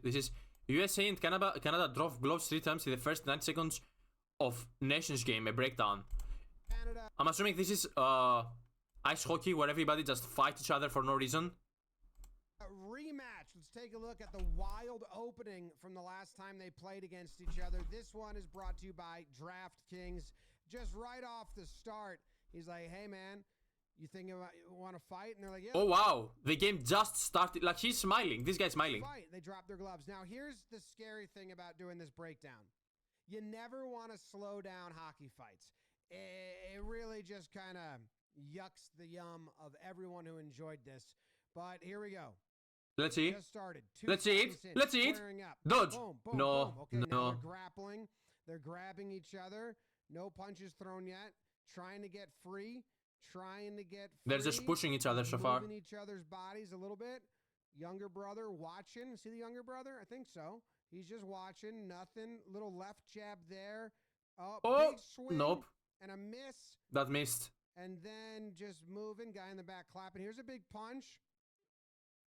This is USA and Canada drove gloves 3 times in the first 9 seconds of Nations game, a breakdown. Canada. I'm assuming this is ice hockey where everybody just fights each other for no reason. A rematch. Let's take a look at the wild opening from the last time they played against each other. This one is brought to you by DraftKings. Just right off the start, he's like, hey man, you think you want to fight? And they're like, yeah. Oh wow, the game just started. Like, he's smiling. This guy's smiling. Fight. They drop their gloves. Now here's the scary thing about doing this breakdown. You never want to slow down hockey fights. It really just kind of yucks the yum of everyone who enjoyed this. But here we go. Let's see. Just started. Let's see it. In, Let's see it. Dodge. Boom, boom, No, boom. Okay, now no. they're grappling. They're grabbing each other. No punches thrown yet. Trying to get free. Trying to get free. They're just pushing each other so far. Moving each other's bodies a little bit. Younger brother watching. See the younger brother? I think so. He's just watching. Nothing. Little left jab there. Oh, big swing. nope. And a miss. That missed. And then just moving. Guy in the back clapping. Here's a big punch.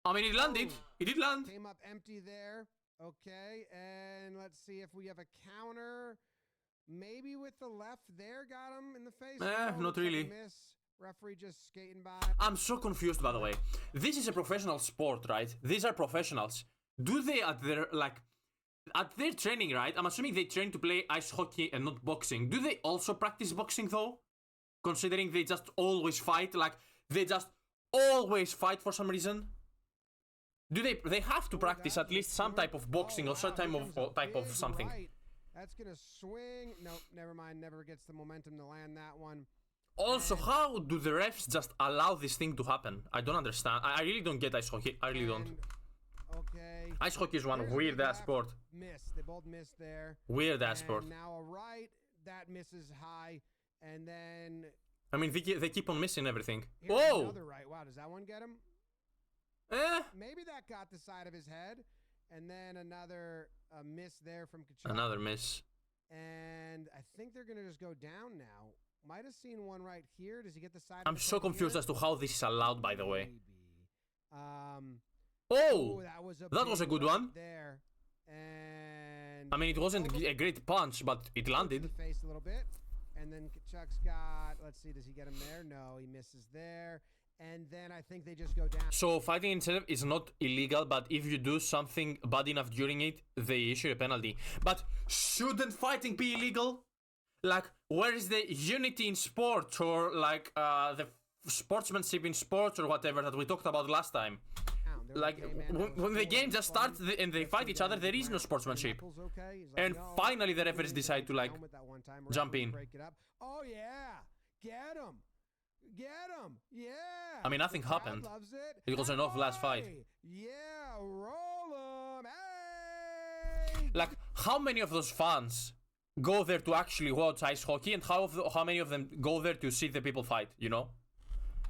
I mean, it landed. It did land. Came up empty there. Okay. And let's see if we have a counter. Maybe with the left there. Got him in the face. Not really. Miss. Referee just skating by. I'm so confused, by the way. This is a professional sport, right? These are professionals. Do they at their training, right? I'm assuming they train to play ice hockey and not boxing. Do they also practice boxing though? Considering they just always fight, like they just always fight for some reason. Do they have to practice at least some type of boxing or some type of something? Right. That's gonna swing. Nope, never mind. Never gets the momentum to land that one. Also, how do the refs just allow this thing to happen? I don't understand. I really don't get ice hockey. I really don't. Okay. Ice hockey is one weird ass sport. Miss. They both missed there. Weird ass sport. Now a right that misses high, and then. I mean, they keep on missing everything. Here's Whoa! Another right. Wow, does that one get him? Maybe that got the side of his head, and then another miss there from Kachuk. Another miss. And I think they're gonna just go down now. Might have seen one right here. Does he get the side? I'm so confused as to how this is allowed, by the way. Oh, that was a good one. There, and I mean, it wasn't a great punch, but it landed. Face a little bit, and then Kachuk's got. Let's see, does he get him there? No, he misses there. And then I think they just go down. So fighting itself is not illegal, but if you do something bad enough during it, they issue a penalty. But shouldn't fighting be illegal? Like, where is the unity in sport, or like the sportsmanship in sports, or whatever that we talked about last time? Like, when the game just starts and they fight each other, there is no sportsmanship. And finally the referees decide to, like, jump in. Oh yeah, get him. Get him! Yeah! I mean, nothing happened. It was an off-last fight. Yeah, roll him! Hey! Like, how many of those fans go there to actually watch ice hockey, and how many of them go there to see the people fight, you know?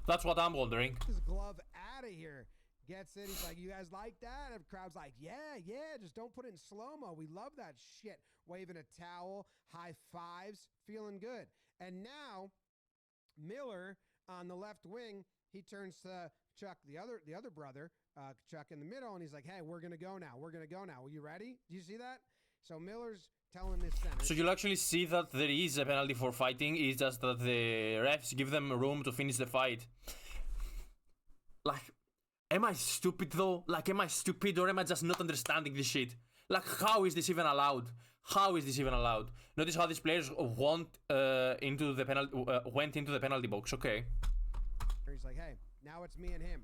That's what I'm wondering. His glove out of here. Gets it. He's like, you guys like that? And the crowd's like, yeah, just don't put it in slow-mo. We love that shit. Waving a towel, high fives, feeling good. And now, Miller on the left wing, he turns to Chuck, the other brother, Chuck in the middle, and he's like, hey, we're gonna go now. Are you ready? Do you see that? So Miller's telling this center. So you'll actually see that there is a penalty for fighting. It's just that the refs give them room to finish the fight. Like, am I stupid though? Like, am I stupid, or am I just not understanding this shit? Like, how is this even allowed? Notice how these players went into the penalty box. Okay. He's like, hey, now it's me and him.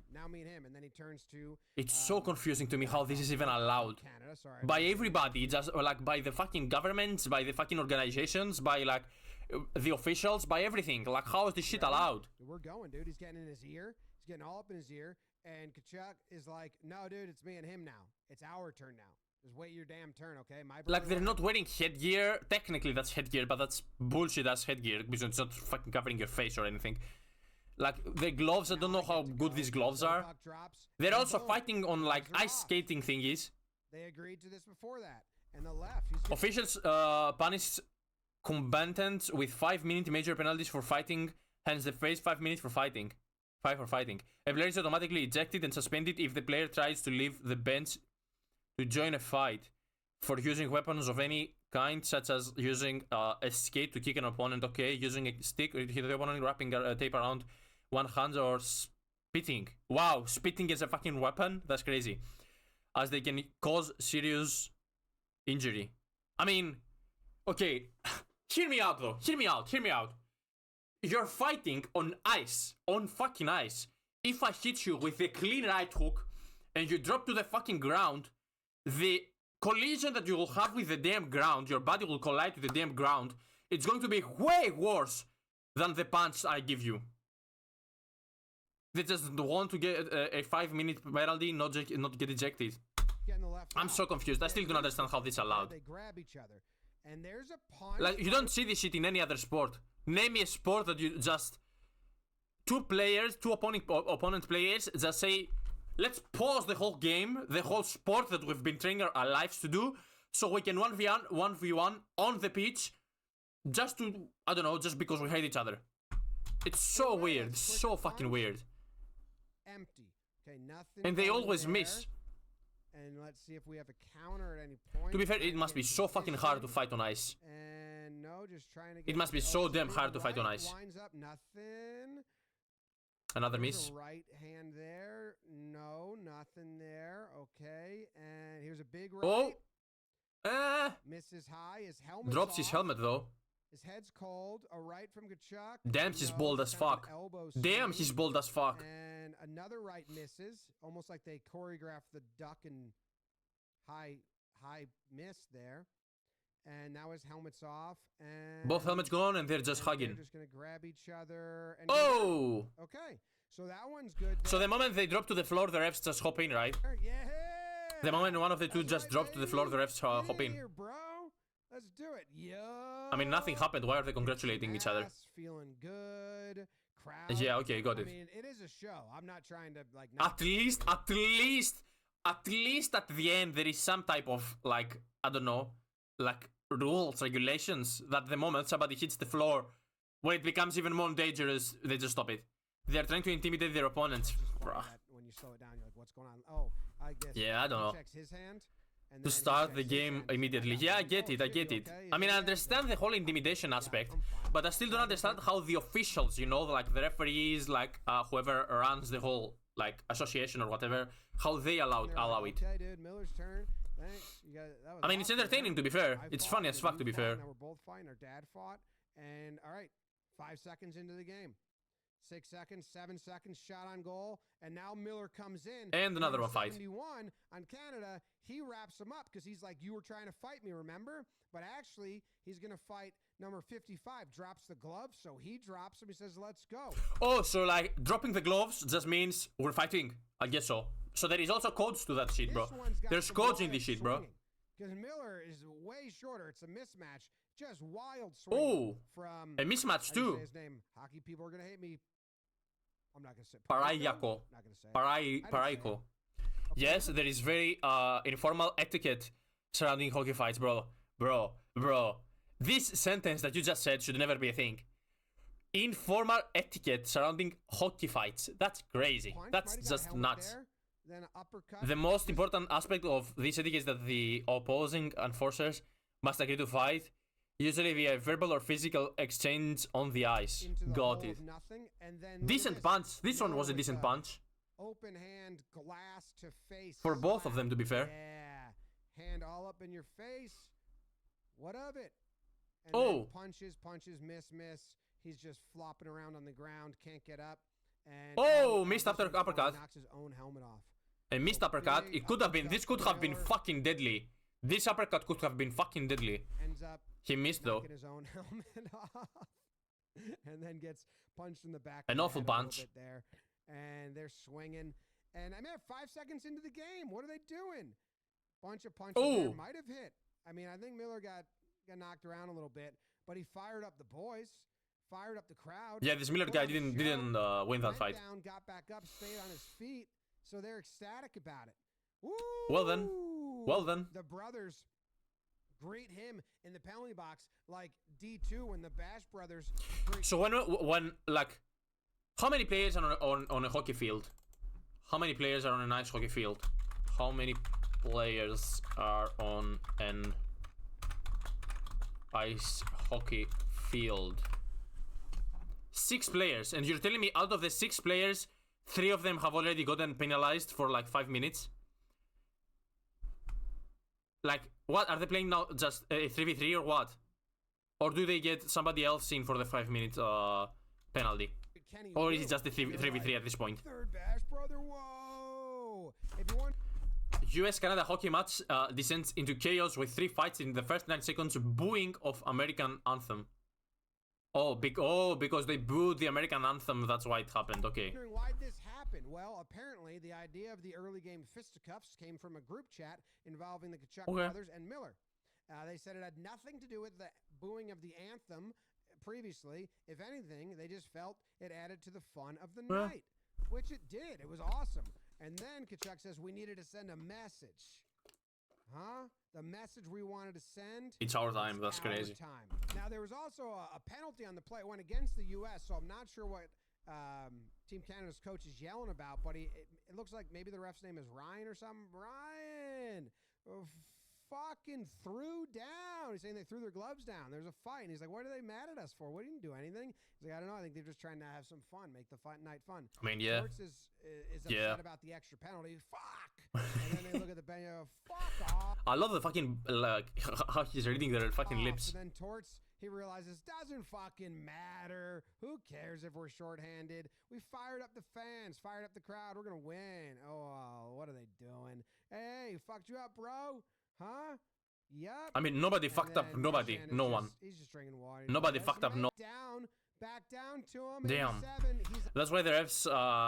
And then he turns to. It's so confusing to me how this is even allowed. Canada, sorry. By everybody, just like by the fucking governments, by the fucking organizations, by like the officials, by everything. Like, how is this shit allowed? We're going, dude. He's getting in his ear. He's getting all up in his ear. And Kachuk is like, no, dude, it's me and him now. It's our turn now. Just wait your damn turn, okay? Like, they're not wearing headgear. Technically, that's headgear, but that's bullshit as headgear because it's not fucking covering your face or anything. Like, the gloves, I don't know how good these gloves are. They're also fighting on, like, ice skating thingies. They agreed to this before that. And the left. Officials punished combatants with 5-minute major penalties for fighting, hence the phrase 5 minutes for fighting. 5 for fighting. A player is automatically ejected and suspended if the player tries to leave the bench to join a fight for using weapons of any kind, such as using a skate to kick an opponent, okay, using a stick to hit the opponent, wrapping tape around one hand, or spitting. Wow, spitting is a fucking weapon? That's crazy. As they can cause serious injury. I mean, okay, hear me out though, hear me out. You're fighting on ice, on fucking ice. If I hit you with a clean right hook and you drop to the fucking ground, the collision that you will have with the damn ground, your body will collide with the damn ground, it's going to be way worse than the punch I give you. They just want to get a 5-minute penalty, not get ejected. I'm so confused. I still don't understand how this is allowed. They grab each other. And there's a punch. Like, you don't see this shit in any other sport. Name me a sport that you just... two opponent players just say, let's pause the whole game, the whole sport that we've been training our lives to do, so we can 1v1 on the pitch, just to, I don't know, just because we hate each other. It's so weird, so fucking weird. Empty. Okay, nothing. And they always there. miss. And let's see if we have a counter at any point. To be fair, it must be so fucking hard to fight on ice. And no, just trying to get it must be so damn hard to fight on ice. Winds up, nothing. Another miss. Right hand there. No, nothing there. Okay, and here's a big right. Oh! Misses high. His helmet drops his helmet though. His head's cold. A right from Kachuk. Damn, he's bald as fuck. Damn, he's bald as fuck. And another right misses. Almost like they choreographed the duck and high miss there. And now his helmet's off. And both helmets gone, and they're just hugging. They're just gonna grab each other. And oh! Okay, so that one's good. So the moment they drop to the floor, the refs just hop in, right? Yeah. The moment one of the two just drops to the floor, the refs hop in. Here, bro. Let's do it. Yeah. I mean, nothing happened. Why are they congratulating each other? Feeling good. Crowd. Yeah, okay, got it. I mean, it is a show. I'm not trying to like. At least at the end, there is some type of like, I don't know, like rules, regulations, that the moment somebody hits the floor, when it becomes even more dangerous, they just stop it. They're trying to intimidate their opponents. Bruh. When you slow it down, you're like, what's going on? Oh, I guess. Yeah, I don't know. Checks his hand. To start the game immediately. Yeah, I get it. I mean, I understand the whole intimidation aspect, but I still don't understand how the officials, you know, like the referees, like whoever runs the whole like association or whatever, how they allow it. Okay, dude, Miller's turn. Thanks. I mean, it's entertaining to be fair. It's funny as fuck to be fair. Now we're both fighting. Our dad fought, and all right, 5 seconds into the game. 6 seconds, 7 seconds, shot on goal, and now Miller comes in. And another one fight. 71 on Canada, he wraps him up because he's like, you were trying to fight me, remember? But actually, he's going to fight number 55, drops the gloves, so he drops him, he says, let's go. Oh, so like, dropping the gloves just means we're fighting. I guess so. So there is also codes to that shit, bro. There's codes in this shit, bro. Because Miller is way shorter. It's a mismatch. Just wild swing. Oh, from a mismatch too. His name. Hockey people are gonna hate me. I'm not gonna say Parayako. Not gonna say Parayko. Yes, there is very informal etiquette surrounding hockey fights, bro. Bro. This sentence that you just said should never be a thing. Informal etiquette surrounding hockey fights. That's crazy. That's just nuts. The most important aspect of this etiquette is that the opposing enforcers must agree to fight, usually via verbal or physical exchange on the ice. Got it. Decent punch. This one was a decent punch. Open hand, glass to face. For both of them, to be fair. Yeah. Hand all up in your face. What of it? And oh. Punches, miss. He's just flopping around on the ground, can't get up. And oh, missed after uppercut. Knocks his own helmet off. A missed uppercut. It could have been. This could have been fucking deadly. This uppercut could have been fucking deadly. Ends up. He missed though. His own helmet off, and then gets punched in the back. An awful punch. There, and they're swinging. And I mean, 5 seconds into the game, what are they doing? Bunch of punches. There, might have hit. I mean, I think Miller got knocked around a little bit, but he fired up the boys. Fired up the crowd. Yeah, this Miller guy didn't win that fight. Down, got back up, stayed on his feet, so they're ecstatic about it. Woo! Well then. The brothers greet him in the penalty box like D2 when the Bash brothers. So when like, how many players are on a hockey field? How many players are on a nice hockey field? How many players are on an ice hockey field? 6 players, and you're telling me out of the 6 players, 3 of them have already gotten penalized for like 5 minutes? Like, what? Are they playing now just a 3v3 or what? Or do they get somebody else in for the 5-minute penalty? Or is it just a 3v3 at this point? Third Bash brother, whoa! If you want US-Canada hockey match descends into chaos with 3 fights in the first 9 seconds, booing of American anthem. Oh, because they booed the American anthem, that's why it happened, okay. why this happened? Well, apparently the idea of the early game fisticuffs came from a group chat involving the Kachuk brothers and Miller. They said it had nothing to do with the booing of the anthem previously. If anything, they just felt it added to the fun of the night, which it did. It was awesome. And then Kachuk says we needed to send a message. Huh? The message we wanted to send. It's our time. That's crazy. Time. Now, there was also a penalty on the play. It went against the U.S., so I'm not sure what Team Canada's coach is yelling about, but it looks like maybe the ref's name is Ryan or something. Ryan! Fucking threw down. He's saying they threw their gloves down. There's a fight. And he's like, what are they mad at us for? We didn't do anything. He's like, I don't know. I think they're just trying to have some fun, make the fight night fun. I mean, yeah. Torts is upset about the extra penalty. Fuck. And then they look at the bench and go, fuck off. I love the fucking, like, how he's reading their fucking lips. And then Torts, he realizes, doesn't fucking matter. Who cares if we're shorthanded? We fired up the fans, fired up the crowd. We're going to win. Oh, what are they doing? Hey, fucked you up, bro. Huh? Yep. I mean, nobody fucked up nobody. No one. He's just drinking water. Nobody fucked up no. Back down to him. Damn. That's why the refs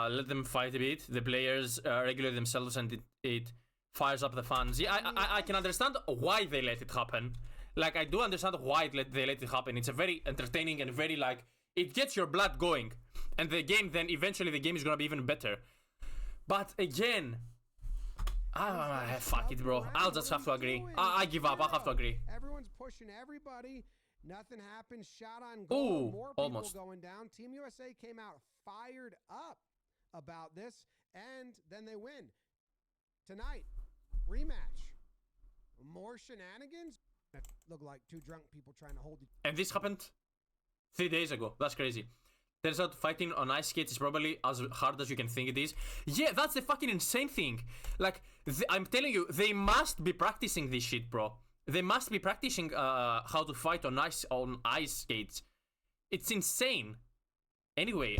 let them fight a bit. The players regulate themselves, and it fires up the fans. Yeah, I can understand why they let it happen. Like, I do understand why they let it happen. It's a very entertaining and very, like, it gets your blood going. And the game, then eventually the game is gonna be even better. But again, fuck it, bro. I'll just have to agree. I give up. I'll have to agree. Everyone's pushing everybody. Nothing happens. Shot on goal. More people almost going down. Team USA came out fired up about this, and then they win. Tonight, rematch. More shenanigans. Look like 2 drunk people trying to hold you. And this happened 3 days ago. That's crazy. Turns out fighting on ice skates is probably as hard as you can think it is. Yeah, that's the fucking insane thing. Like, I'm telling you, they must be practicing this shit, bro. They must be practicing how to fight on ice skates. It's insane. Anyway.